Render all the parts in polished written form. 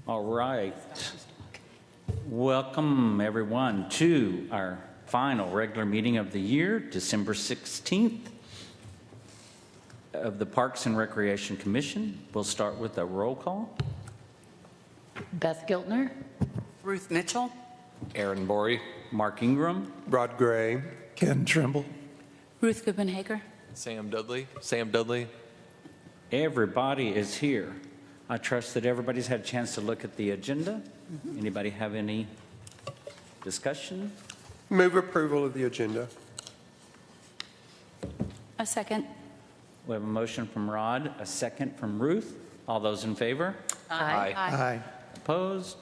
All right. Welcome, everyone, to our final regular meeting of the year, December 16th of the Parks and Recreation Commission. We'll start with a roll call. Beth Giltner. Ruth Mitchell. Aaron Borey. Mark Ingram. Rod Gray. Ken Trimble. Ruth Goodman Hager. Sam Dudley. Everybody is here. I trust that everybody's had a chance to look at the agenda. Anybody have any discussion? Move approval of the agenda. A second. We have a motion from Rod, a second from Ruth. All those in favor? Aye. Aye. Opposed?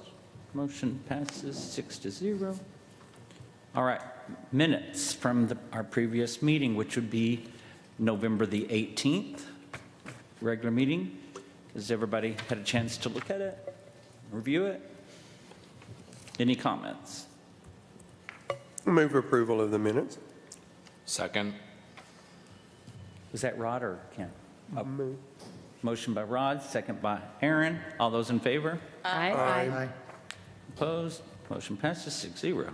Motion passes 6-0. All right, minutes from our previous meeting, which would be November the 18th, regular meeting. Has everybody had a chance to look at it, review it? Any comments? Move approval of the minutes. Second. Was that Rod or Ken? Move. Motion by Rod, second by Aaron. All those in favor? Aye. Opposed? Motion passes 6-0.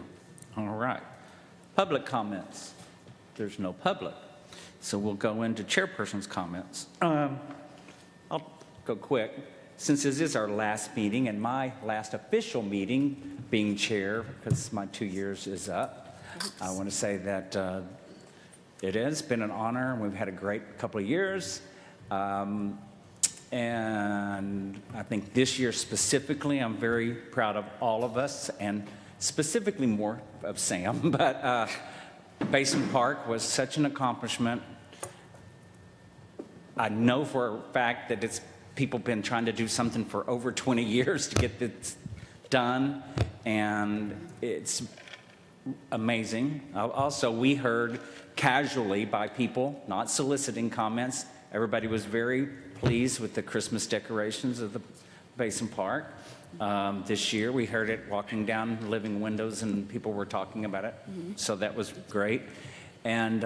All right. Public comments. There's no public. So we'll go into chairperson's comments. I'll go quick. Since this is our last meeting and my last official meeting being chair, because my 2 years is up, I want to say that it has been an honor. We've had a great couple of years. And I think this year specifically, I'm very proud of all of us, and specifically more of Sam. But Basin Park was such an accomplishment. I know for a fact that people been trying to do something for over 20 years to get this done, and it's amazing. Also, we heard casually by people, not soliciting comments, everybody was very pleased with the Christmas decorations of the Basin Park. This year, we heard it walking down living windows, and people were talking about it. So that was great. And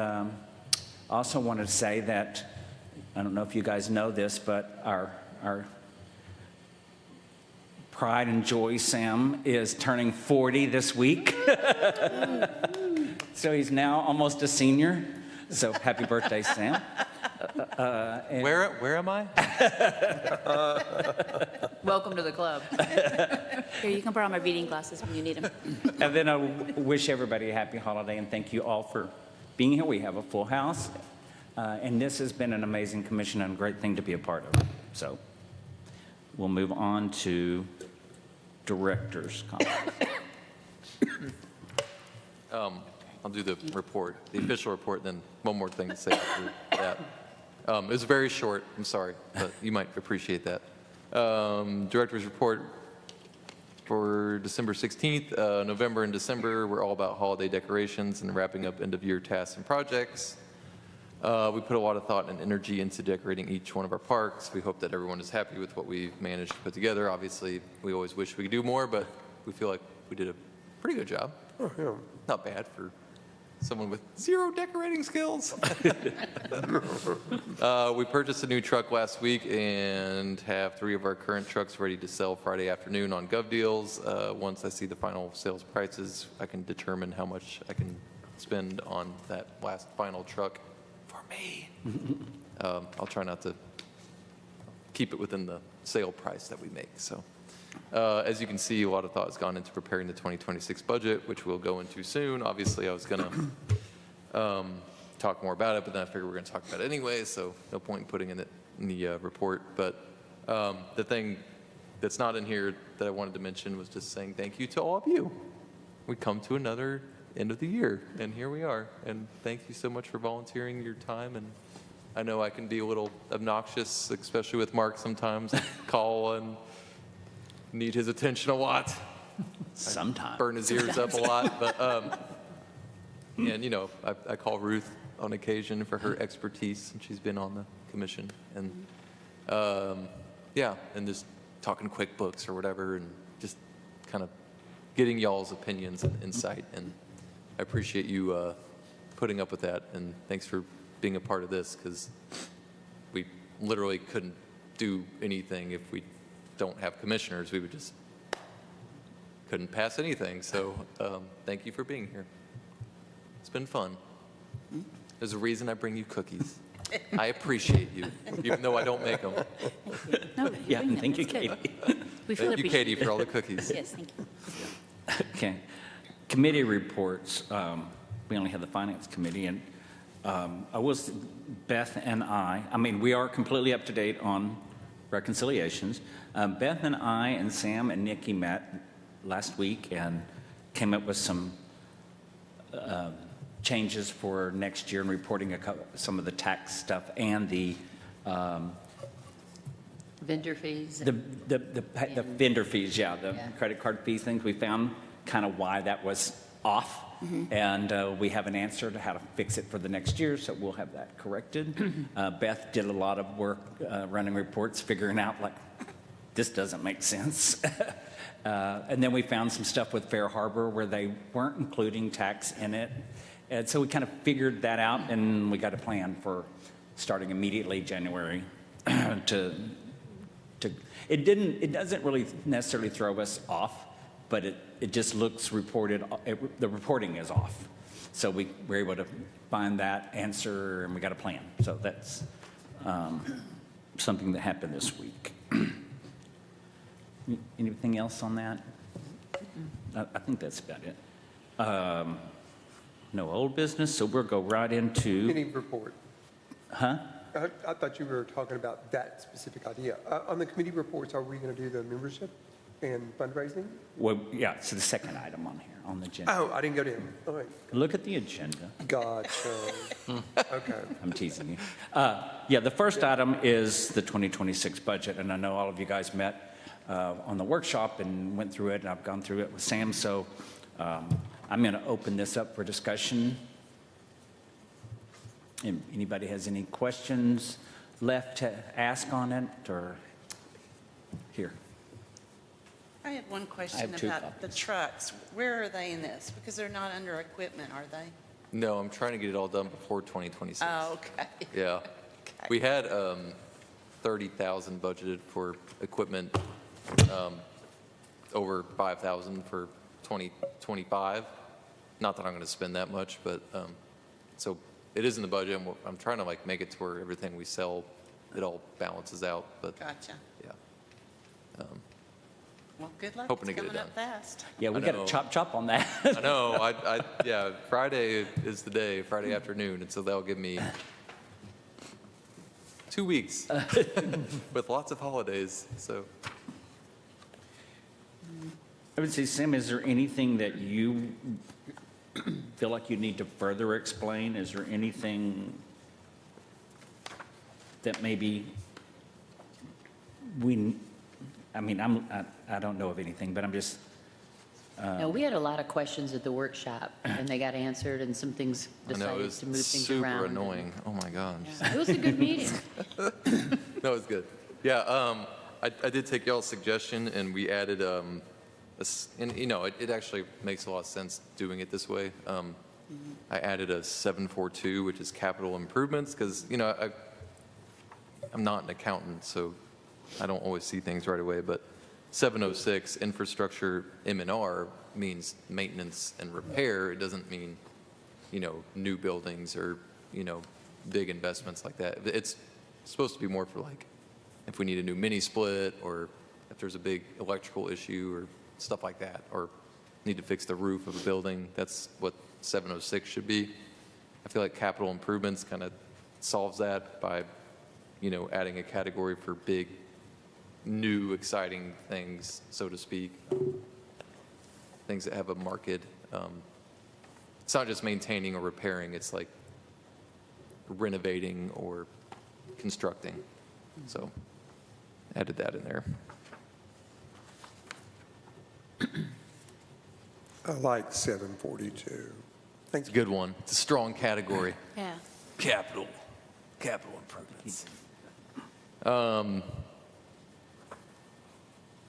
also wanted to say that, I don't know if you guys know this, but our pride and joy, Sam, is turning 40 this week. So he's now almost a senior. So happy birthday, Sam. Where am I? Welcome to the club. Here, you can borrow my reading glasses when you need them. And then I wish everybody a happy holiday and thank you all for being here. We have a full house. And this has been an amazing commission and a great thing to be a part of. So we'll move on to director's comments. I'll do the report, the official report, then one more thing to say after that. It was very short, I'm sorry, but you might appreciate that. Director's report for December 16th. November and December were all about holiday decorations and wrapping up end-of-year tasks and projects. We put a lot of thought and energy into decorating each one of our parks. We hope that everyone is happy with what we've managed to put together. Obviously, we always wish we could do more, but we feel like we did a pretty good job. Oh, yeah. Not bad for someone with zero decorating skills. We purchased a new truck last week and have 3 of our current trucks ready to sell Friday afternoon on GovDeals. Once I see the final sales prices, I can determine how much I can spend on that last final truck for me. I'll try not to keep it within the sale price that we make. So, as you can see, a lot of thought has gone into preparing the 2026 budget, which we'll go into soon. Obviously, I was going to talk more about it, but then I figured we're going to talk about it anyway, so no point in putting it in the report. But the thing that's not in here that I wanted to mention was just saying thank you to all of you. We come to another end of the year, and here we are. And thank you so much for volunteering your time. And I know I can be a little obnoxious, especially with Mark sometimes. Call and need his attention a lot. Sometimes. Burn his ears up a lot. But and you know, I call Ruth on occasion for her expertise, and she's been on the commission. And yeah, and just talking QuickBooks or whatever, and just kind of getting y'all's opinions and insight. And I appreciate you putting up with that, and thanks for being a part of this, because we literally couldn't do anything if we don't have commissioners, we would just couldn't pass anything. So thank you for being here. It's been fun. There's a reason I bring you cookies. I appreciate you, even though I don't make them. No, Yeah, bring them. thank you, That's good. Katie. We feel Thank you, appreciated. Katie, for all the cookies. Yes, thank you. Okay. Committee reports. We only have the Finance Committee, and Beth and I mean, we are completely up to date on reconciliations. Beth and I and Sam and Nikki met last week and came up with some changes for next year and reporting some of the tax stuff and the Vendor fees. the vendor fees, the Yeah. credit card fees things. We found kind of why that was off, and we have an answer to how to fix it for the next year, so we'll have that corrected. Beth did a lot of work running reports, figuring out, like, this doesn't make sense. And then we found some stuff with Fair Harbor where they weren't including tax in it. And so we kind of figured that out, and we got a plan for starting immediately January it doesn't really necessarily throw us off, but it just looks reported, the reporting is off. So we were able to find that answer, and we got a plan. So that's something that happened this week. Anything else on that? I think that's about it. No old business, so we'll go right into, Committee report. huh? I thought you were talking about that specific idea. On the committee reports, are we going to do the membership and fundraising? Well, yeah, so the second item on here, on the agenda. Oh, I didn't go down. All right. Look at the agenda. Gotcha. Okay. I'm teasing you. Yeah, the first item is the 2026 budget, and I know all of you guys met on the workshop and went through it, and I've gone through it with Sam, so I'm going to open this up for discussion. If anybody has any questions left to ask on it, or here? I have one I question have two about the copies. trucks. Where are they in this? Because they're not under equipment, are they? No, I'm trying to get it all done before 2026. Oh, okay. Yeah. Okay. We had 30,000 budgeted for equipment, over 5,000 for 2025. Not that I'm going to spend that much, but, so it is in the budget, and I'm trying to like make it to where everything we sell, it all balances out, but Gotcha. yeah. Well, good luck. Hoping It's to get it coming up fast. Yeah, we I got to know. chop on that. I know, yeah, Friday is the day, Friday afternoon, and so that'll give me 2 weeks with lots of holidays, so. I would say, Sam, is there anything that you feel like you need to further explain? Is there anything that maybe I don't know of anything, but I'm just, No, we had a lot of questions at the workshop, and they got answered, and some things I know, it decided was to move things around. super annoying. Oh, my gosh. It was a good meeting. That was good. Yeah, I did take y'all's suggestion, and we added, and, you know, it actually makes a lot of sense doing it this way. I added a 742, which is capital improvements, because, you know, I'm not an accountant, so I don't always see things right away, but 706, infrastructure M&R, means maintenance and repair. It doesn't mean, you know, new buildings or, you know, big investments like that. It's supposed to be more for like, if we need a new mini split, or if there's a big electrical issue or stuff like that, or need to fix the roof of a building. That's what 706 should be. I feel like capital improvements kind of solves that by, you know, adding a category for big, new, exciting things, so to speak. Things that have a market. It's not just maintaining or repairing, it's like renovating or constructing. So added that in there. I like 742. Thanks. It's a good one. It's a strong category. Yeah. Capital improvements.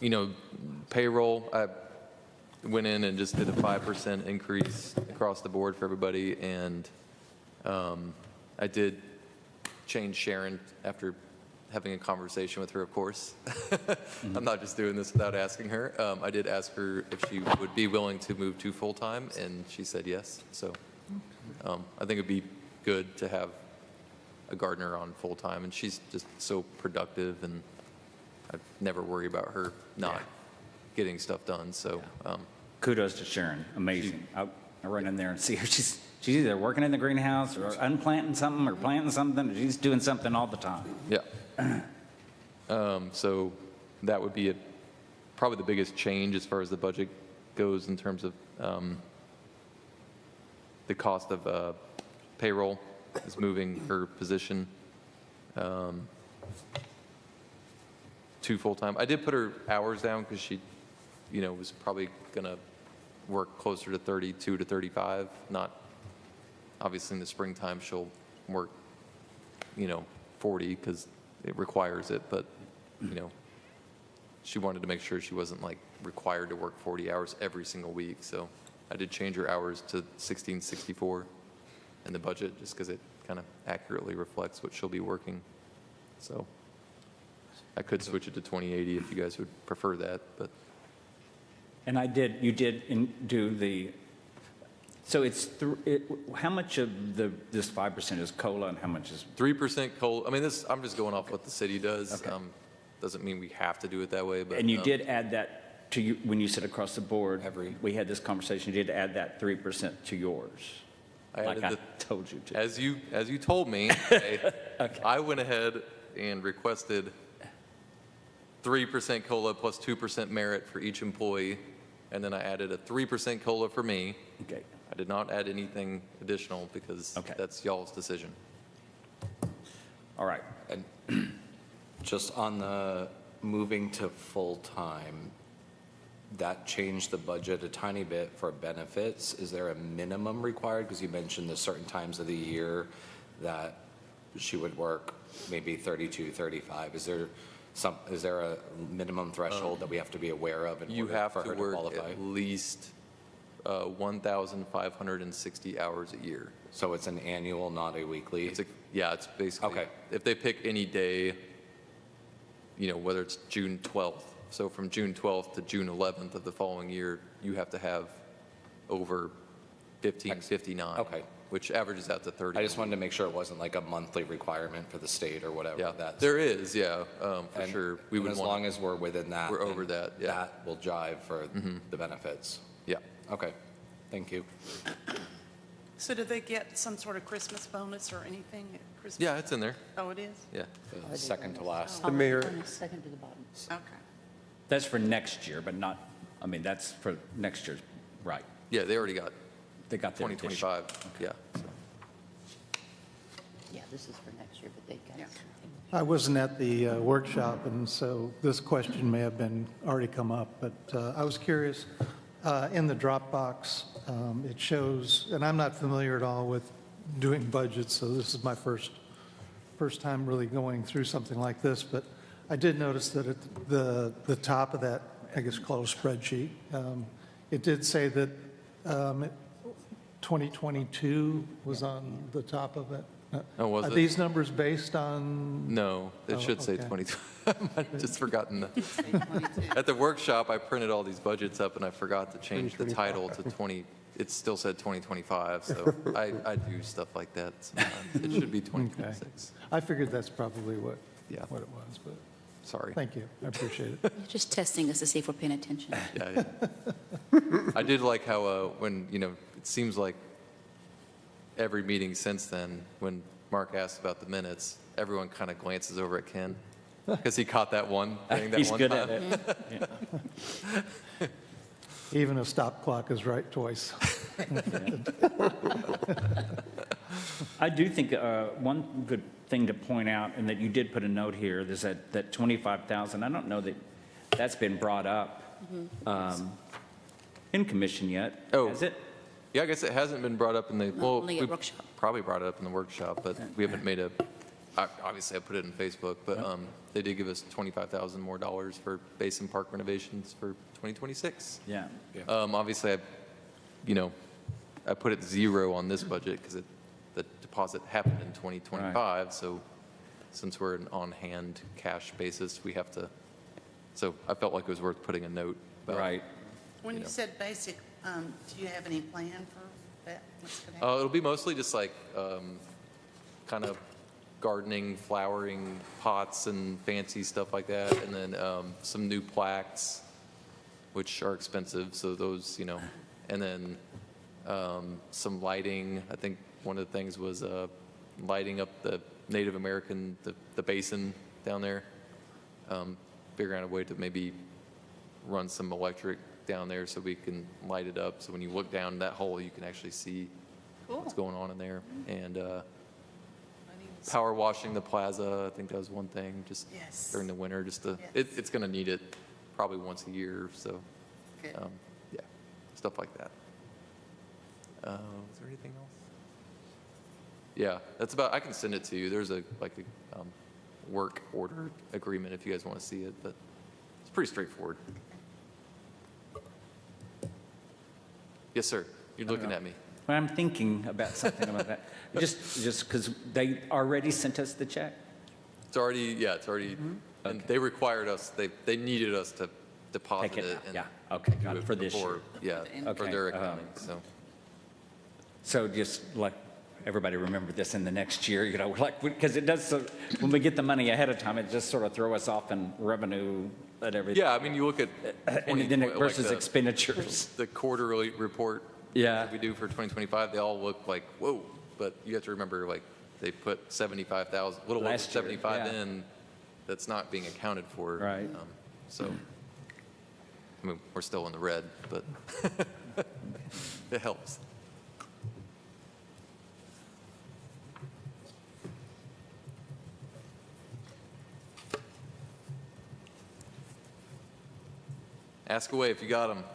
You know, payroll, I went in and just did a 5% increase across the board for everybody, and I did change Sharon after having a conversation with her, of course. I'm not just doing this without asking her. I did ask her if she would be willing to move to full-time, and she said yes. So I think it'd be good to have a gardener on full-time, and she's just so productive, and I never worry about her not getting stuff done. So Kudos to Sharon, amazing. I run in there and see her, she's either working in the greenhouse or unplanting something or planting something, or she's doing something all the time. yeah. So that would be probably the biggest change as far as the budget goes in terms of the cost of payroll is moving her position to full-time. I did put her hours down because she, was probably going to work closer to 32 to 35, not, obviously in the springtime she'll work, 40 because it requires it, but, she wanted to make sure she wasn't like required to work 40 hours every single week, so I did change her hours to 1664 in the budget, just because it kind of accurately reflects what she'll be working. So I could switch it to 2080 if you guys would prefer that, but And you did do the, so it's, how much of this 5% is COLA and how much is, 3% COLA. I mean, I'm just going off what the city does. Doesn't mean we have to do it that way, but. and you did add that to you, when you said across the board, we had this conversation, you did add that 3% to yours. Like I told you to. As you told me, I went ahead and requested 3% COLA plus 2% merit for each employee, and then I added a 3% COLA for me. Okay. I did not add anything additional because that's y'all's decision. All right. And just on the moving to full-time, that changed the budget a tiny bit for benefits. Is there a minimum required? Because you mentioned the certain times of the year that she would work maybe 32, 35. Is there a minimum threshold that we have to be aware of in You order have for to her to work qualify? at least 1,560 hours a year. So it's an annual, not a weekly? It's basically, Okay. if they pick any day, whether it's June 12th, so from June 12th to June 11th of the following year, you have to have over 1559. Okay. Which averages out to 30. I just wanted to make sure it wasn't like a monthly requirement for the state or whatever. Yeah, there is, for And- sure. and as long as we're within that. We're then over that, yeah. That will jive for the benefits. Yeah. Okay, thank you. So do they get some sort of Christmas bonus or anything at Christmas? Yeah, it's in there. Oh, it is? Yeah. The second to last. The mayor, Second to the bottom. Okay. That's for next year, but not, that's for next year's, right. Yeah, they already got They got their addition. 2025. Yeah. Yeah, this is for next year, but they got Yeah. something. I wasn't at the workshop, and so this question may have been already come up, but I was curious, in the Dropbox, it shows, and I'm not familiar at all with doing budgets, so this is my first time really going through something like this, but I did notice that at the top of that, I guess called a spreadsheet, it did say that 2022 was on the top of it. Oh, was Are it? these numbers based on? No, it Oh, should say okay. 22. I've just forgotten that. At the workshop, I printed all these budgets up and I forgot to change the title to 20. It still said 2025, so I do stuff like that sometimes. It should be 2026. I figured that's probably what Yeah. it was, but Sorry. thank you, I appreciate it. You're just testing us to see if we're paying attention. Yeah. I did like how when, it seems like every meeting since then, when Mark asked about the minutes, everyone kind of glances over at Ken because he caught that one thing that He's one good time. at it. Even a stop clock is right twice. I do think one good thing to point out, and that you did put a note here, is that 25,000, I don't know that that's been brought up in commission yet, Oh. has it? Yeah, I guess it hasn't been brought up in the, well, only at we workshop. probably brought it up in the workshop, but we haven't made obviously I put it in Facebook, but they did give us $25,000 more for basin park renovations for 2026. Yeah. Obviously, I put it 0 on this budget because the deposit happened in 2025, so since we're an on-hand cash basis, we have to, so I felt like it was worth putting a note about. Right. When you know. said basic, do you have any plan for that? What's gonna happen? It'll be mostly just like kind of gardening, flowering pots and fancy stuff like that, and then some new plaques, which are expensive, so those, you know, and then some lighting. I think one of the things was lighting up the Native American, the basin down there, figuring out a way to maybe run some electric down there so we can light it up, so when you look down that hole, you can actually see what's going on in there. And power washing the plaza, I think that was one thing, just Yes. during the winter, just to, Yes. it's going to need it probably once a year, so, Good. yeah, stuff like that. Was there anything else? Yeah, that's about, I can send it to you. There's a work order agreement if you guys want to see it, but it's pretty straightforward. Yes, sir. You're looking at me. Well, I'm thinking about something about that. Just because they already sent us the check? It's already, yeah, it's already, and they required us, they needed us to deposit Take it it. out, and yeah. Okay, do got it, for this before- year. Yeah, for Okay, their accounting, so. So just like, everybody remember this in the next year, you know, like, because it does, so when we get the money ahead of time, it just sort of throw us off in revenue and everything. Yeah, I mean, you look at. And then like versus the- expenditures. The quarterly report. Yeah. that we do for 2025, they all look like, whoa, but you have to remember, like, they put 75,000, a little over Last year, 75 yeah. in, that's not being accounted for. Right. So, I mean, we're still in the red, but it helps. Ask away if you got them.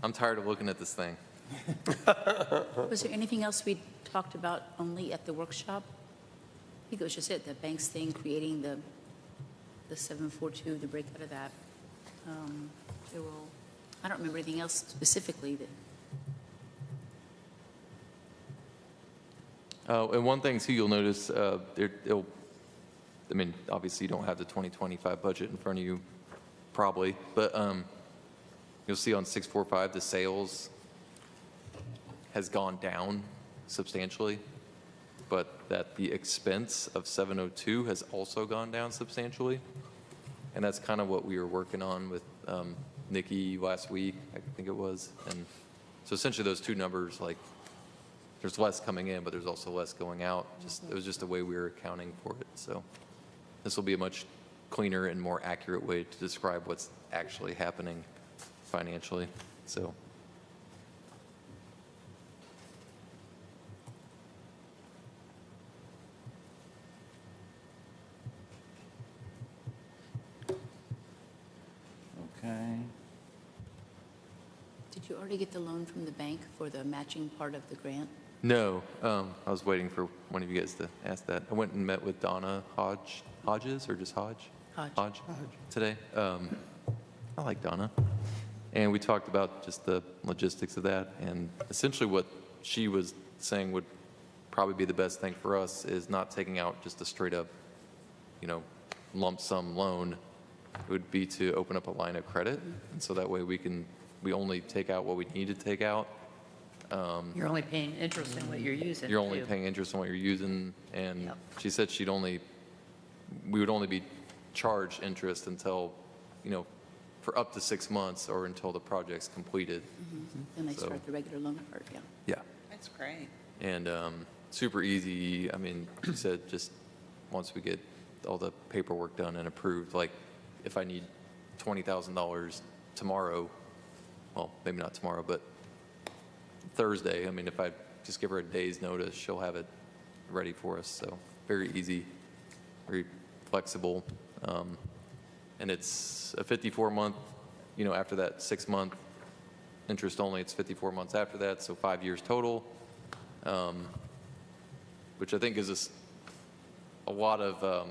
I'm tired of looking at this thing. Was there anything else we talked about only at the workshop? I think it was just it, the banks thing, creating the 742, the breakout of that. There were, I don't remember anything else specifically that, And one thing too, you'll notice, it'll, I mean, obviously you don't have the 2025 budget in front of you, probably, but you'll see on 645, the sales has gone down substantially, but that the expense of 702 has also gone down substantially. And that's kind of what we were working on with Nikki last week, I think it was. And so essentially those two numbers, like, there's less coming in, but there's also less going out. It was just the way we were accounting for it. So this will be a much cleaner and more accurate way to describe what's actually happening financially. So. Okay. did you already get the loan from the bank for the matching part of the grant? No, I was waiting for one of you guys to ask that. I went and met with Donna Hodges, or just Hodge? Hodge. Today. I like Donna. And we talked about just the logistics of that. And essentially what she was saying would probably be the best thing for us is not taking out just a straight up, lump sum loan. It would be to open up a line of credit. And so that way we only take out what we need to take out. You're only paying interest in what you're using. You're only too. paying interest on what you're using, and Yep. she said we would only be charged interest until, for up to 6 months or until the project's completed. Then they So- start the regular loan part, yeah. Yeah. That's great. And super easy. I mean, she said just once we get all the paperwork done and approved, like if I need $20,000 tomorrow, well, maybe not tomorrow, but Thursday, I mean, if I just give her a day's notice, she'll have it ready for us. So very easy, very flexible. And it's a 54-month, after that 6-month interest only, it's 54 months after that, so 5 years total, which I think gives us a lot of, I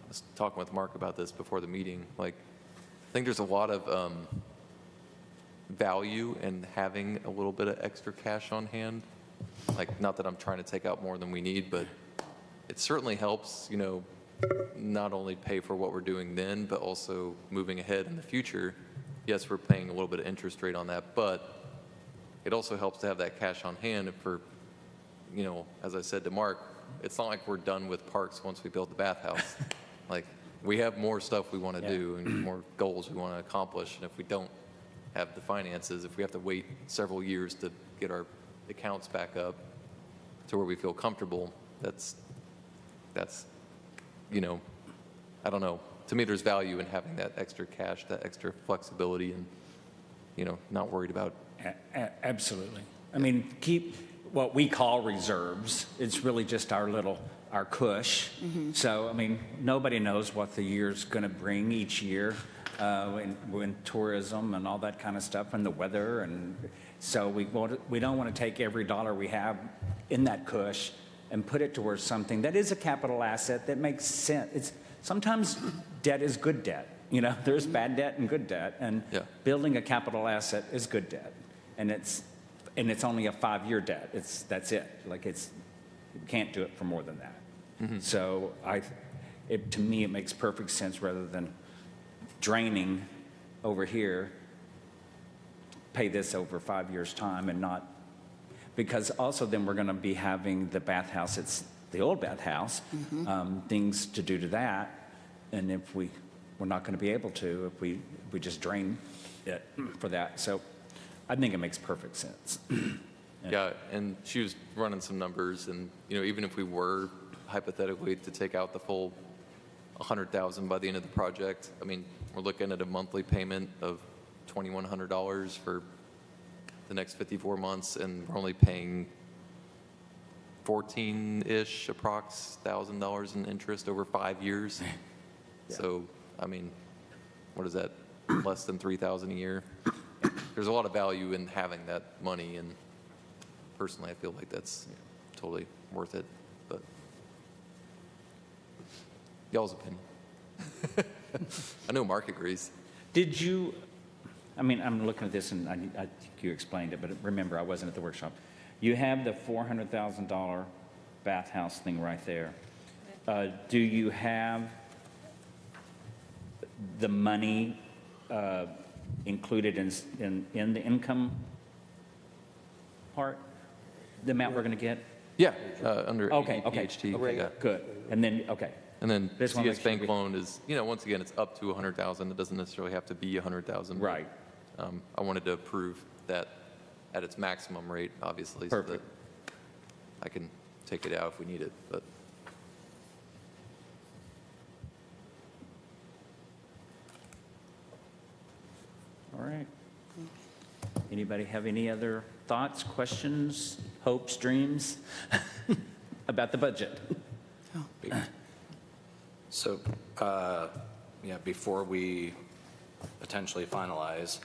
was talking with Mark about this before the meeting, like, I think there's a lot of value in having a little bit of extra cash on hand. Like, not that I'm trying to take out more than we need, but it certainly helps, not only pay for what we're doing then, but also moving ahead in the future. Yes, we're paying a little bit of interest rate on that, but it also helps to have that cash on hand if we're, you know, as I said to Mark, it's not like we're done with parks once we build the bathhouse. Like, we have more stuff we want to do and more goals we want to accomplish. And if we don't have the finances, if we have to wait several years to get our accounts back up to where we feel comfortable, that's, you know, I don't know. To me, there's value in having that extra cash, that extra flexibility, and, you know, not worried about. Absolutely. I mean, keep what we call reserves. It's really just our cush. So, I mean, nobody knows what the year's going to bring each year when tourism and all that kind of stuff and the weather. And so we don't want to take every dollar we have in that cush and put it towards something that is a capital asset that makes sense. Sometimes debt is good debt. You know, there's bad debt and good debt. And building a capital asset is good debt. And it's only a 5-year debt. That's it. Like, you can't do it for more than that. So to me, it makes perfect sense rather than draining over here, pay this over 5 years' time and not, because also then we're going to be having the bathhouse, it's the old bathhouse, things to do to that. And if we're not going to be able to, if we just drain it for that. So I think it makes perfect sense. Yeah, and she was running some numbers, and, you know, even if we were hypothetically to take out the full $100,000 by the end of the project, I mean, we're looking at a monthly payment of $2,100 for the next 54 months, and we're only paying 14-ish approx $1,000 in interest over 5 years. So, I mean, what is that? Less than $3,000 a year. There's a lot of value in having that money, and personally, I feel like that's totally worth it. But y'all's opinion. I know Mark agrees. Did you, I mean, I'm looking at this and I think you explained it, but remember, I wasn't at the workshop. You have the $400,000 bathhouse thing right there. Do you have the money included in the income part? The amount we're going to get? Yeah, under Okay. EPHT. Yeah. Good. And then, okay. And then Just wanna CS make sure Bank we- loan is, you know, once again, it's up to 100,000. It doesn't necessarily have to be 100,000. but, Right. I wanted to approve that at its maximum rate, obviously. So that Perfect. I can take it out if we need it, but. All right. Anybody have any other thoughts, questions, hopes, dreams about the budget? So, yeah, before we potentially finalize,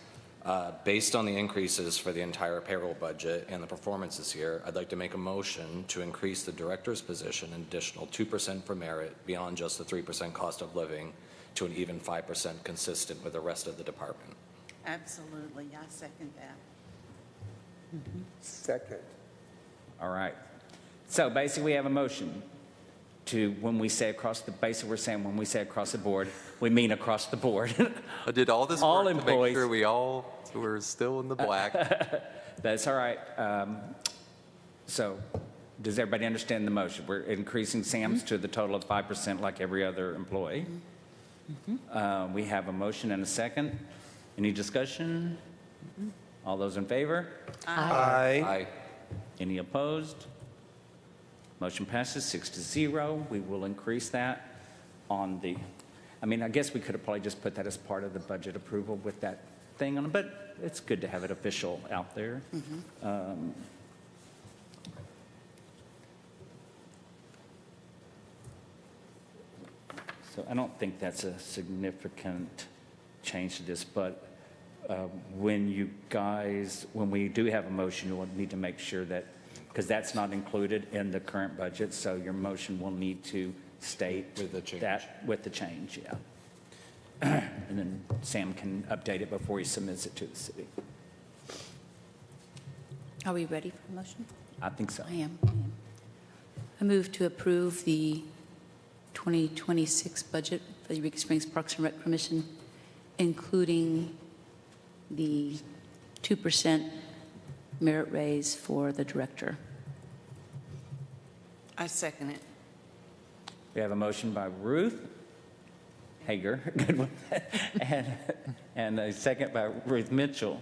based on the increases for the entire payroll budget and the performance this year, I'd like to make a motion to increase the director's position an additional 2% for merit beyond just the 3% cost of living to an even 5% consistent with the rest of the department. Absolutely, I second that. Second. All right. So basically, we have a motion to, when we say across the, basically, we're saying when we say across the board, we mean across the board. I did all this All work to employees. make sure we're still in the black. That's all right. So does everybody understand the motion? We're increasing Sam's to the total of 5% like every other employee. We have a motion and a second. Any discussion? All those in favor? Aye. Aye. Any opposed? Motion passes 6-0. We will increase that on the, I mean, I guess we could have probably just put that as part of the budget approval with that thing on it, but it's good to have it official out there. So I don't think that's a significant change to this, but when you guys, when we do have a motion, you'll need to make sure that, because that's not included in the current budget, so your motion will need to state With the change. that, with the change, yeah. And then Sam can update it before he submits it to the city. Are we ready for a motion? I think so. I am. I move to approve the 2026 budget for the Eureka Springs Parks and Rec Commission, including the 2% merit raise for the director. I second it. We have a motion by Ruth Hager, good one, and a second by Ruth Mitchell.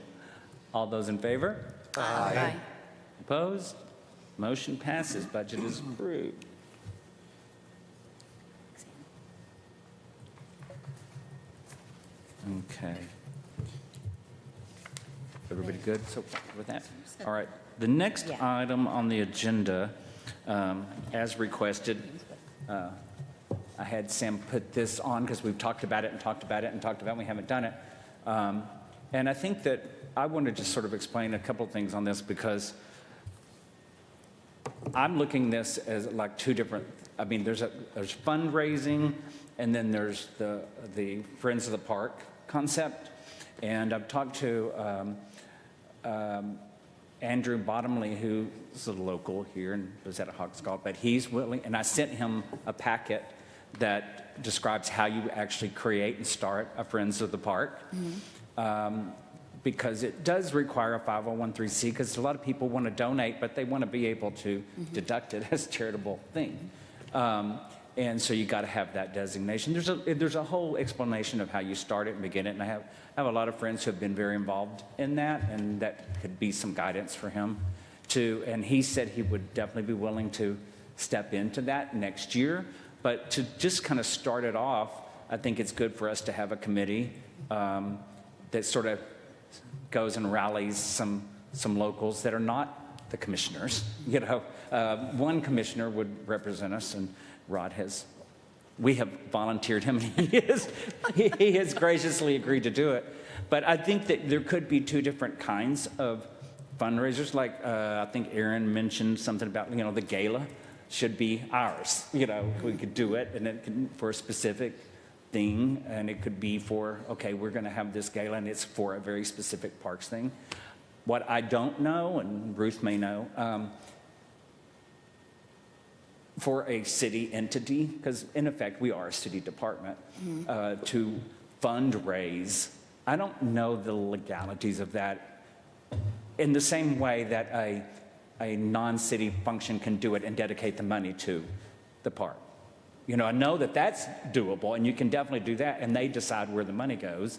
All those in favor? Aye. Opposed? Motion passes. Budget is approved. Okay. Everybody good so far with that? All right. The next Yeah. item on the agenda, as requested, I had Sam put this on because we've talked about it and talked about it and talked about it. We haven't done it. And I think that I want to just sort of explain a couple of things on this because I'm looking this as like two different, I mean, there's fundraising and then there's the Friends of the Park concept. And I've talked to Andrew Bottomley, who's a local here and was at a Hawks Golf, but he's willing, and I sent him a packet that describes how you actually create and start a Friends of the Park. Because it does require a 501(c), because a lot of people want to donate, but they want to be able to deduct it as a charitable thing. And so you got to have that designation. There's a whole explanation of how you start it and begin it, and I have a lot of friends who have been very involved in that, and that could be some guidance for him too. And he said he would definitely be willing to step into that next year. But to just kind of start it off, I think it's good for us to have a committee that sort of goes and rallies some locals that are not the commissioners. You know, one commissioner would represent us, and Rod we have volunteered him, and he has graciously agreed to do it. But I think that there could be two different kinds of fundraisers. Like I think Aaron mentioned something about, you know, the gala should be ours. You know, we could do it, and it could, for a specific thing, and it could be for, okay, we're going to have this gala, and it's for a very specific parks thing. What I don't know, and Ruth may know, for a city entity, because in effect we are a city department, to fundraise, I don't know the legalities of that in the same way that a non-city function can do it and dedicate the money to the park. You know, I know that that's doable, and you can definitely do that, and they decide where the money goes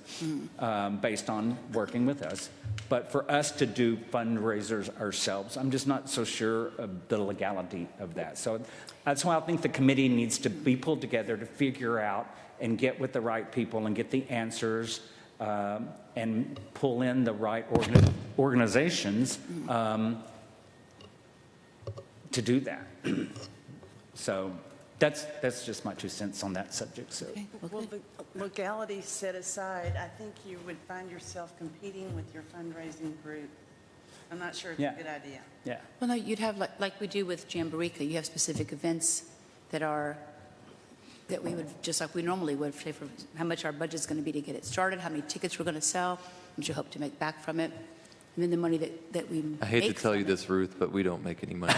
based on working with us. But for us to do fundraisers ourselves, I'm just not so sure of the legality of that. So that's why I think the committee needs to be pulled together to figure out and get with the right people and get the answers and pull in the right organizations to do that. So that's just my 2 cents on that subject. So. Okay. Well, the legality set aside, I think you would find yourself competing with your fundraising group. I'm not sure it's Yeah. a good idea. Yeah. Well, no, you'd have, like we do with Jamboree, you have specific events that we would, just like we normally would, say for how much our budget's going to be to get it started, how many tickets we're going to sell, how much you hope to make back from it, and then the money that we I hate to make tell you from it. this, Ruth, but we don't make any money.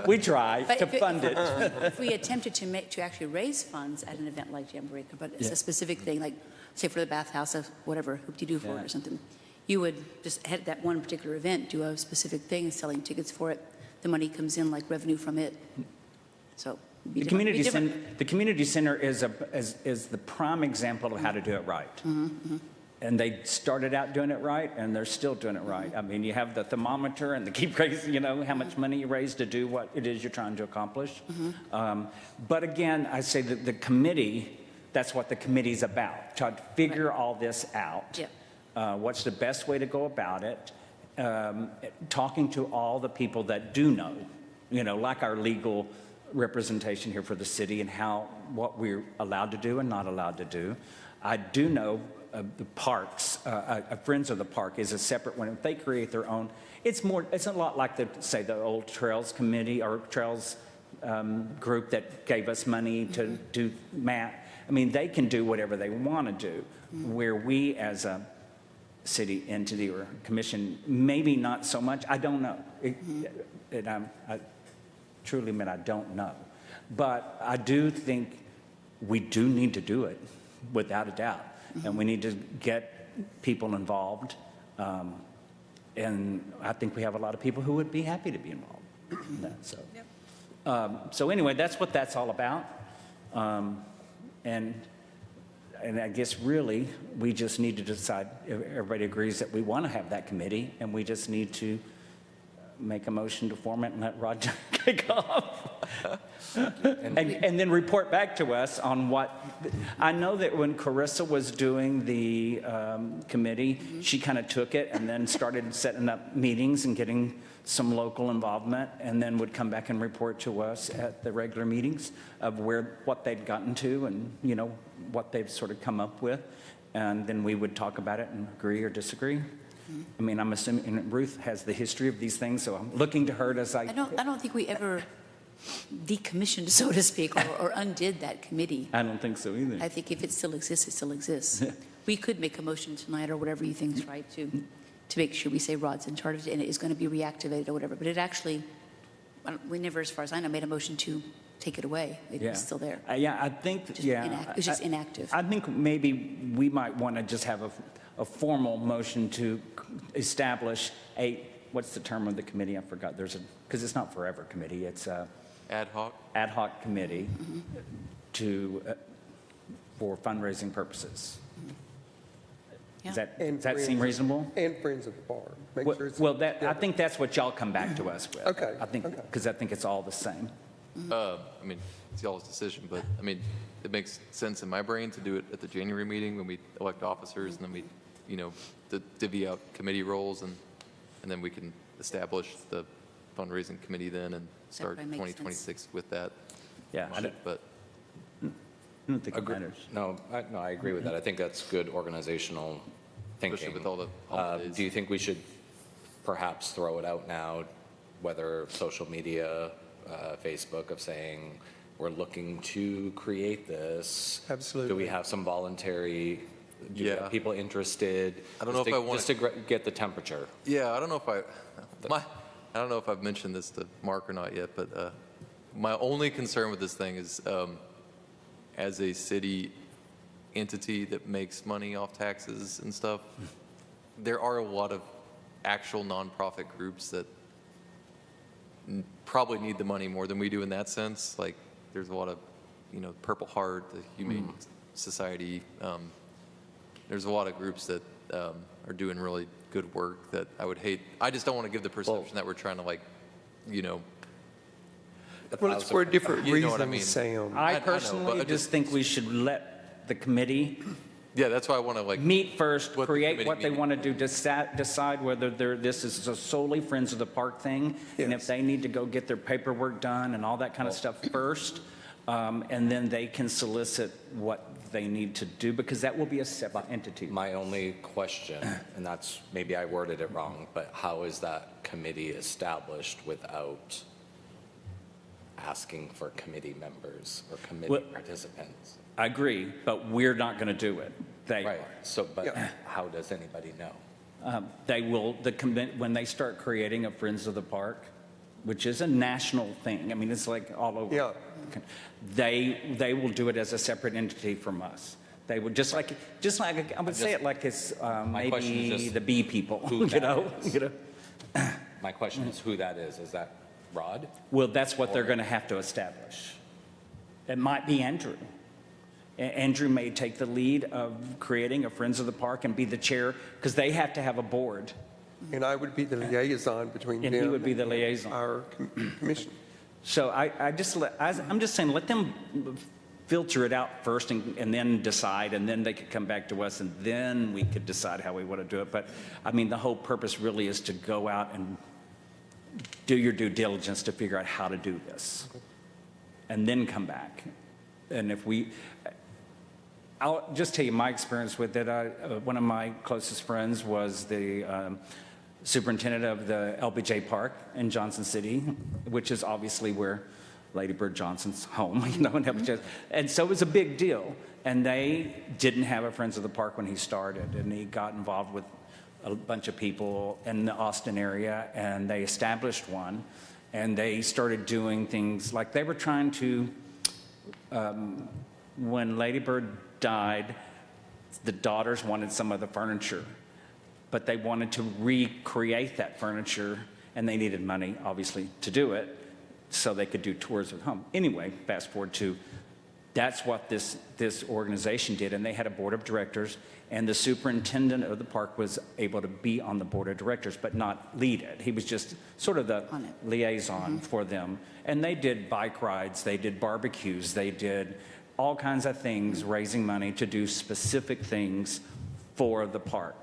We try But to fund it. If we attempted to actually raise funds at an event like Jamboree, but it's a specific thing, like, say for the bathhouse of whatever, hoop-de-doo for it Yeah. or something, you would just at that one particular event do a specific thing, selling tickets for it. The money comes in like revenue from it. So it'd be The different- community, be different. the community center is the prime example of how to do it right. And they started out doing it right, and they're still doing it right. I mean, you have the thermometer and the keep raising, you know, how much money you raise to do what it is you're trying to accomplish. But again, I say that the committee, that's what the committee's about, try to figure all this out. Yeah. What's the best way to go about it? Talking to all the people that do know, you know, like our legal representation here for the city and what we're allowed to do and not allowed to do. I do know the parks, Friends of the Park is a separate one. If they create their own, it's a lot like the old Trails Committee or Trails group that gave us money to do Matt. I mean, they can do whatever they want to do, where we as a city entity or commission, maybe not so much. I don't know. I truly admit I don't know. But I do think we do need to do it, without a doubt. And we need to get people involved. And I think we have a lot of people who would be happy to be involved in that, so. So anyway, that's what that's all about. And I guess really, we just need to decide, if everybody agrees that we want to have that committee, and we just need to make a motion to form it and let Rod kick off. And then report back to us on what, I know that when Carissa was doing the committee, she kind of took it and then started setting up meetings and getting some local involvement, and then would come back and report to us at the regular meetings of what they'd gotten to and, you know, what they've sort of come up with. And then we would talk about it and agree or disagree. I mean, I'm assuming, and Ruth has the history of these things, so I'm looking to her as I don't think we ever decommissioned, so to speak, or undid that committee. I don't think so either. I think if it still exists, it still exists. We could make a motion tonight or whatever you think is right to make sure we say Rod's in charge of it and it is going to be reactivated or whatever. But it actually, we never, as far as I know, made a motion to take it away. It was still there. Yeah, I think, It was just inactive. I think maybe we might want to just have a formal motion to establish what's the term of the committee? I forgot. Because it's not forever committee. It's a Ad hoc? ad hoc committee for fundraising purposes. Yeah. Does that seem reasonable? And Friends of the Bar. Make sure it's I think that's what y'all come back to us with. Okay, I think, okay. because I think it's all the same. I mean, it's y'all's decision, but I mean, it makes sense in my brain to do it at the January meeting when we elect officers, and then we, you know, divvy out committee roles, and then we can establish the fundraising committee then and start probably makes sense. 2026 with that. Yeah, I But don't think it matters. No, I agree with that. I think that's good organizational thinking. Especially with all the holidays. Do you think we should perhaps throw it out now, whether social media, Facebook, of saying, we're looking to create this? Absolutely. Do we have some voluntary, do we have Yeah. people interested? I don't know Just if to- I wanna- Just to get the temperature. yeah, I don't know if I've mentioned this to Mark or not yet, but my only concern with this thing is, as a city entity that makes money off taxes and stuff, there are a lot of actual nonprofit groups that probably need the money more than we do in that sense. Like, there's a lot of, you know, Purple Heart, the Humane Society. There's a lot of groups that are doing really good work that I would hate. I just don't want to give the perception that we're trying to, like, you know, Well, it's for a different You know what I reason, mean. Sam. I know, but personally I just think we should let the committee yeah, that's why I want to, like, meet first, What the create committee what they meeting- want to do, decide whether this is a solely Friends of the Park thing, and if Yes. they need to go get their paperwork done and all that kind of stuff first, and then they can solicit what they need to do, because that will be a separate entity. My only question, and that's, maybe I worded it wrong, but how is that committee established without asking for committee members or committee Well- participants? I agree, but we're not going to do it. They Right, are. so, but Yeah. how does anybody know? They will, when they start creating a Friends of the Park, which is a national thing, I mean, it's like all over. Yeah. They will do it as a separate entity from us. They would, just like, I would say it like it's My question is maybe just the bee people, who you that know? is. You know? My question is who that is. Is that Rod? Well, that's what they're going to have to establish. It might be Andrew. Andrew may take the lead of creating a Friends of the Park and be the chair, because they have to have a board. And I would be the liaison between them. And he would be the liaison. Our commission. So I'm just saying, let them filter it out first and then decide, and then they could come back to us, and then we could decide how we want to do it. But, I mean, the whole purpose really is to go out and do your due diligence to figure out how to do this, and then come back. And I'll just tell you my experience with it. One of my closest friends was the superintendent of the LBJ Park in Johnson City, which is obviously where Lady Bird Johnson's home, you know, in LBJ. And so it was a big deal. And they didn't have a Friends of the Park when he started, and he got involved with a bunch of people in the Austin area, and they established one, and they started doing things like they were trying to when Lady Bird died, the daughters wanted some of the furniture, but they wanted to recreate that furniture, and they needed money, obviously, to do it, so they could do tours of the home. Anyway, fast forward to, that's what this organization did, and they had a board of directors, and the superintendent of the park was able to be on the board of directors, but not lead it. He was just sort of the On it. liaison for them. And they did bike rides, they did barbecues, they did all kinds of things, raising money to do specific things for the park.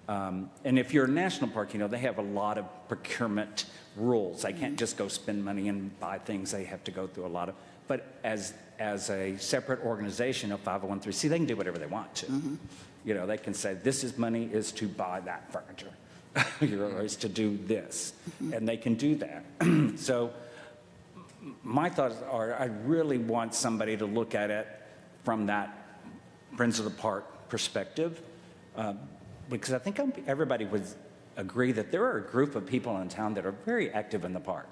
And if you're a national park, you know, they have a lot of procurement rules. They can't just go spend money and buy things. They have to go through a lot of, but as a separate organization, a 501(c), they can do whatever they want to. You know, they can say, this is money is to buy that furniture, or is to do this, and they can do that. So my thoughts are, I really want somebody to look at it from that Friends of the Park perspective, because I think everybody would agree that there are a group of people in town that are very active in the park.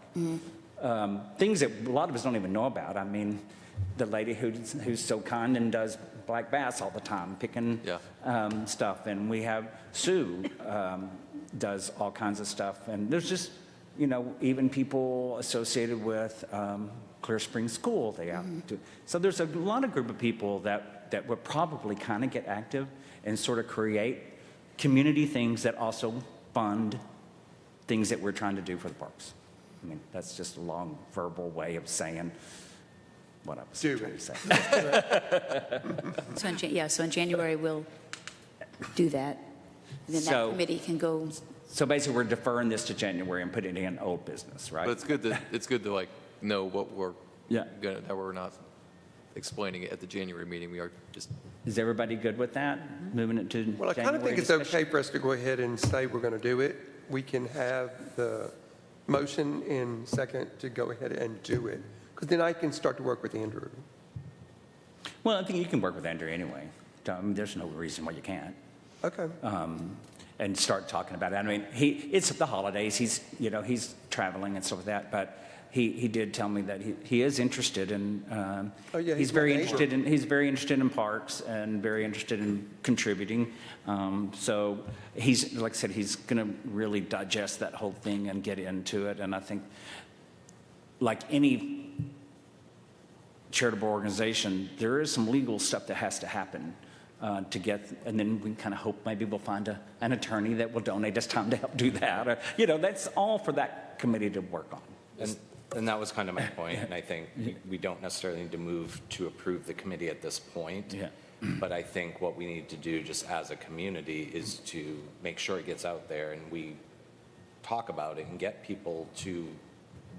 Things that a lot of us don't even know about. I mean, the lady who's so kind and does black bass all the time, picking stuff. And we have Sue does all kinds of stuff. And there's just, you know, even people associated with Clear Spring School, they have to. So there's a lot of group of people that would probably kind of get active and sort of create community things that also fund things that we're trying to do for the parks. I mean, that's just a long verbal way of saying what I was Do trying it. to say. So in January, we'll do that. Then that So- committee can go, So basically, we're deferring this to January and putting it in old business, right? But it's good to like know what we're Yeah. gonna, that we're not explaining it at the January meeting. We are just, Is everybody good with that? Moving it to January Well, I kind of think it's discussion? okay for us to go ahead and say we're going to do it. We can have the motion in second to go ahead and do it, because then I can start to work with Andrew. Well, I think you can work with Andrew anyway. I mean, there's no reason why you can't. Okay. And start talking about it. I mean, it's the holidays. He's traveling and stuff like that. But he did tell me that he is interested in. Oh, yeah, he's he's very my neighbor. interested in parks and very interested in contributing. So he's, like I said, he's going to really digest that whole thing and get into it. And I think, like any charitable organization, there is some legal stuff that has to happen to get, and then we kind of hope maybe we'll find an attorney that will donate us time to help do that. Or, that's all for that committee to work on. And that was kind of my point, and I think we don't necessarily need to move to approve the committee at this point. Yeah. But I think what we need to do just as a community is to make sure it gets out there and we talk about it and get people to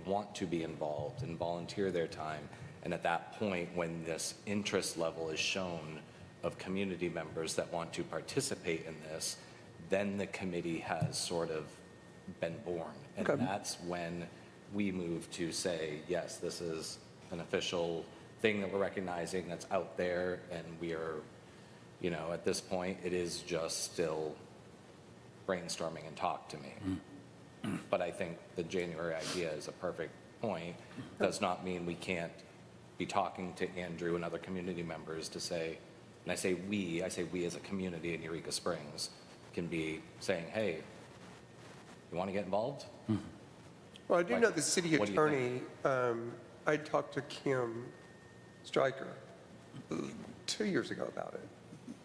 want to be involved and volunteer their time. And at that point, when this interest level is shown of community members that want to participate in this, then the committee has sort of been born. And Okay. that's when we move to say, yes, this is an official thing that we're recognizing that's out there, and we are, at this point, it is just still brainstorming and talk to me. But I think the January idea is a perfect point. Does not mean we can't be talking to Andrew and other community members to say, and I say we as a community in Eureka Springs can be saying, hey, you want to get involved? Well, I do Like, know the city what do you attorney, I talked to Kim Stryker 2 years ago about it.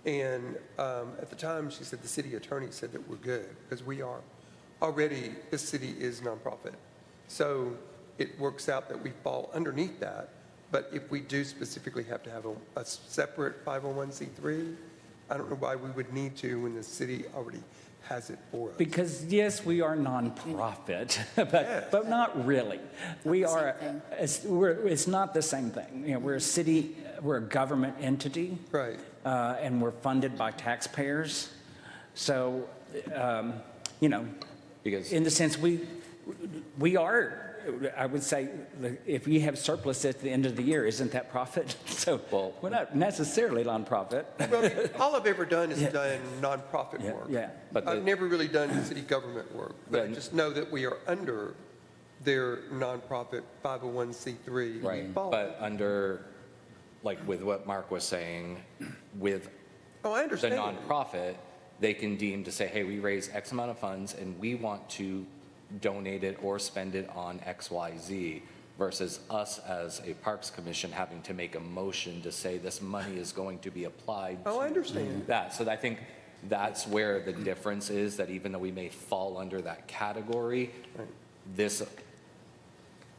And at the time, she said the city attorney said that we're good because we are already, the city is nonprofit. So it works out that we fall underneath that. But if we do specifically have to have a separate 501c3, I don't know why we would need to when the city already has it for us. Because yes, we are nonprofit, but Yes. but not really. We the same are. thing. It's not the same thing. We're a city. We're a government entity. Right. And we're funded by taxpayers. So, Because in the sense we are. I would say, if we have surplus at the end of the year, isn't that profit? So Well- we're not necessarily nonprofit. Well, I mean, all I've ever done is done nonprofit Yeah, work. yeah. But I've the- never really done city government work, but I Yeah. just know that we are under their nonprofit 501c3. Right, fall. but under like with what Mark was saying, with Oh, I the understand. nonprofit, they can deem to say, hey, we raise X amount of funds and we want to donate it or spend it on X, Y, Z, versus us as a Parks Commission having to make a motion to say this money is going to be applied Oh, I to understand. that. So I think that's where the difference is, that even though we may fall under that category, this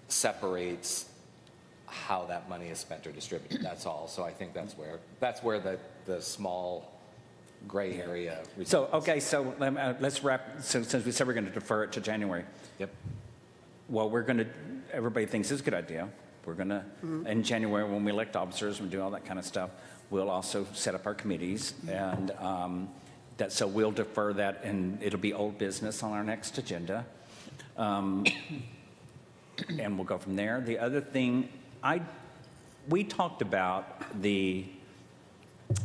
separates how that money is spent or distributed. That's all. So I think that's where the small gray area. So, okay, so let's wrap, since we said we're going to defer it to January. Yep. Well, everybody thinks it's a good idea. We're going to, in January, when we elect officers and do all that kind of stuff, we'll also set up our committees. And so we'll defer that, and it'll be old business on our next agenda. And we'll go from there. The other thing, we talked about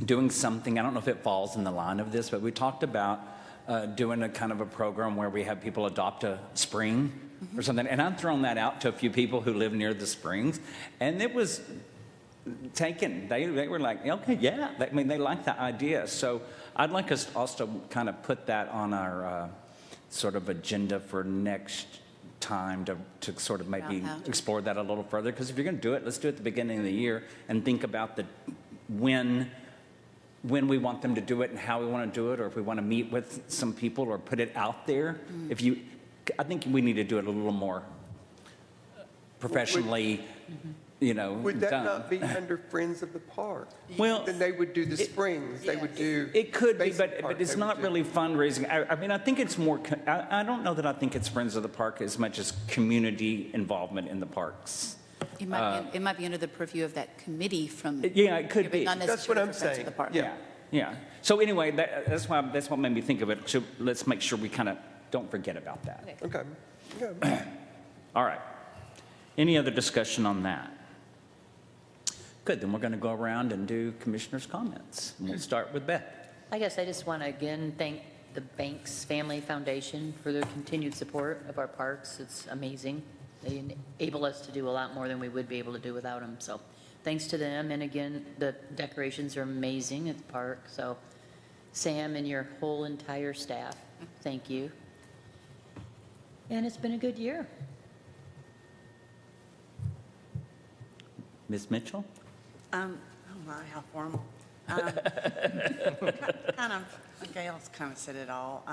doing something, I don't know if it falls in the line of this, but we talked about doing a kind of a program where we have people adopt a spring or something. And I've thrown that out to a few people who live near the springs, and it was taken. They were like, okay, yeah. I mean, they like the idea. So I'd like us to also kind of put that on our sort of agenda for next time to sort of maybe explore that a little further. Because if you're going to do it, let's do it at the beginning of the year and think about when we want them to do it and how we want to do it, or if we want to meet with some people or put it out there. I think we need to do it a little more professionally, Would that done. not be under Friends of the Park? Well, Then they would do the springs, they would do. It could be, Basic but Park, it's they would not do. really fundraising. I mean, I think it's more, I don't know that I think it's Friends of the Park as much as community involvement in the parks. It might be under the purview of that committee from. Yeah, it could be. Not That's what necessarily I'm for Friends of saying. the Park. Yeah. So anyway, that's what made me think of it. So let's make sure we kind of don't forget about that. Okay, yeah. All right. Any other discussion on that? Good, then we're going to go around and do commissioners' comments. And we'll start with Beth. I guess I just want to again thank the Banks Family Foundation for their continued support of our parks. It's amazing. They enable us to do a lot more than we would be able to do without them. So thanks to them. And again, the decorations are amazing at the park. So Sam and your whole entire staff, thank you. And it's been a good year. Ms. Mitchell? Oh my, how formal. Gail's kind of said it all.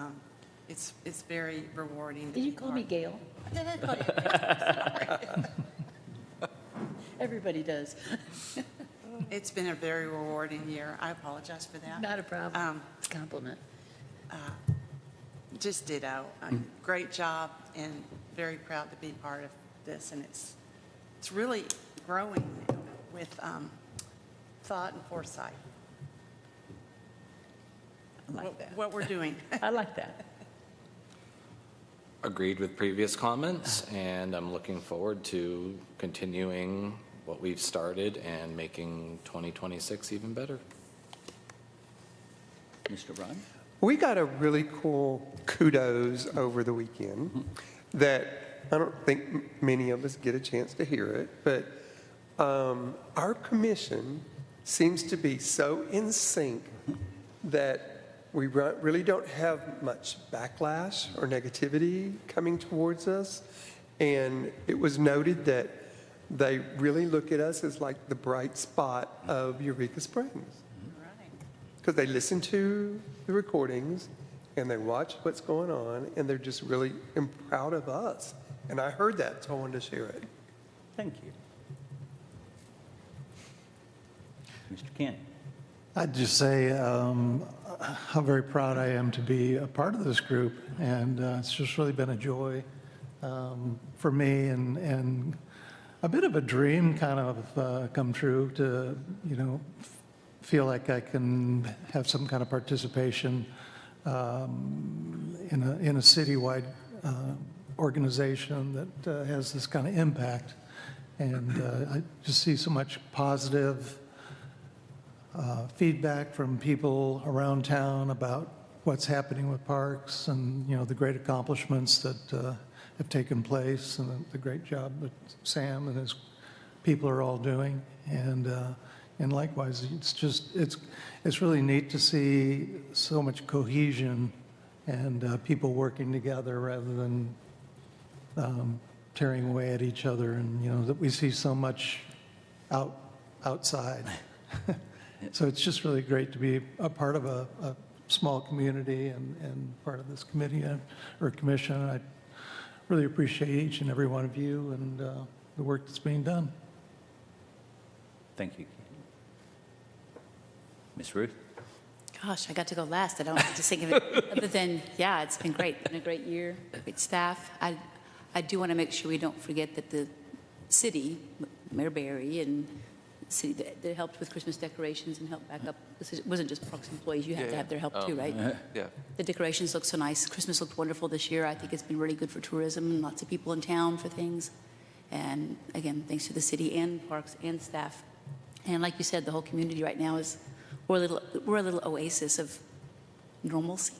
It's very rewarding. Did you call me Gail? Everybody does. It's been a very rewarding year. I apologize for that. Not a problem. It's a compliment. Just ditto. Great job, and very proud to be part of this. And it's really growing with thought and foresight. I like that. What we're doing. I like that. Agreed with previous comments, and I'm looking forward to continuing what we've started and making 2026 even better. Mr. Ryan? We got a really cool kudos over the weekend that I don't think many of us get a chance to hear it, but our commission seems to be so in sync that we really don't have much backlash or negativity coming towards us. And it was noted that they really look at us as like the bright spot of Eureka Springs. Right. Because they listen to the recordings and they watch what's going on, and they're just really proud of us. And I heard that, so I wanted to share it. Thank you. Mr. Kent? I'd just say how very proud I am to be a part of this group, and it's just really been a joy for me, and a bit of a dream kind of come true to, feel like I can have some kind of participation in a citywide organization that has this kind of impact, and I just see so much positive feedback from people around town about what's happening with parks and, the great accomplishments that have taken place and the great job that Sam and his people are all doing. And, And likewise, it's really neat to see so much cohesion and people working together rather than tearing away at each other, and, you know, that we see so much outside. So it's just really great to be a part of a small community and part of this committee or commission. I really appreciate each and every one of you and the work that's being done. Thank you. Ms. Ruth? Gosh, I got to go last. I don't have to think of it other than, yeah, it's been great. Been a great year, great staff. I do want to make sure we don't forget that the city, Mayor Barry and the city that helped with Christmas decorations and helped back up. It wasn't just Parks employees. You had to have their help too, right? Yeah. The decorations look so nice. Christmas looked wonderful this year. I think it's been really good for tourism and lots of people in town for things. And again, thanks to the city and Parks and staff. And like you said, the whole community right now we're a little oasis of normalcy.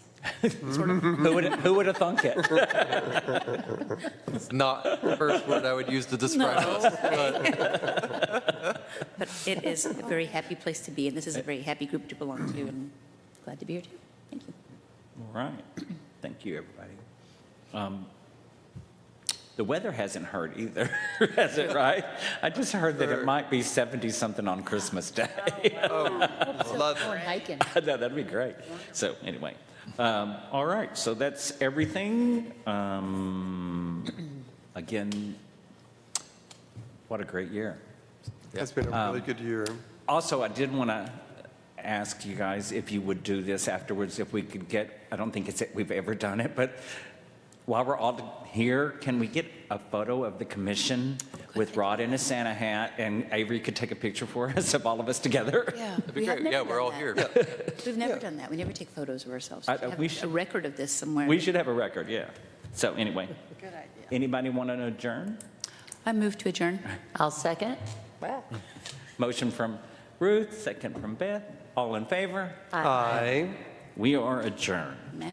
Sort of. Who would have thunk it? It's not the first word I would use to describe us. But it is a very happy place to be, and this is a very happy group to belong to, and glad to be here too. Thank you. All right. Thank you, everybody. The weather hasn't hurt either, has it, right? I just heard that it might be 70-something on Christmas Day. Love Going hiking. No, that'd be great. So anyway, all right, so that's everything. Again, what a great year. It's been a really good year. Also, I did want to ask you guys if you would do this afterwards, if we could get, I don't think we've ever done it, but while we're all here, can we get a photo of the commission with Rod in a Santa hat, and Avery could take a picture for us of all of us together? Yeah, That'd be great. Yeah, we're all here. We've never done that. We never take photos of ourselves. I- We have we a should- record of this somewhere. We should have a record, yeah. So anyway, Good idea. anybody want to adjourn? I move to adjourn. I'll second. Motion from Ruth, second from Beth. All in favor? Aye. We are adjourned.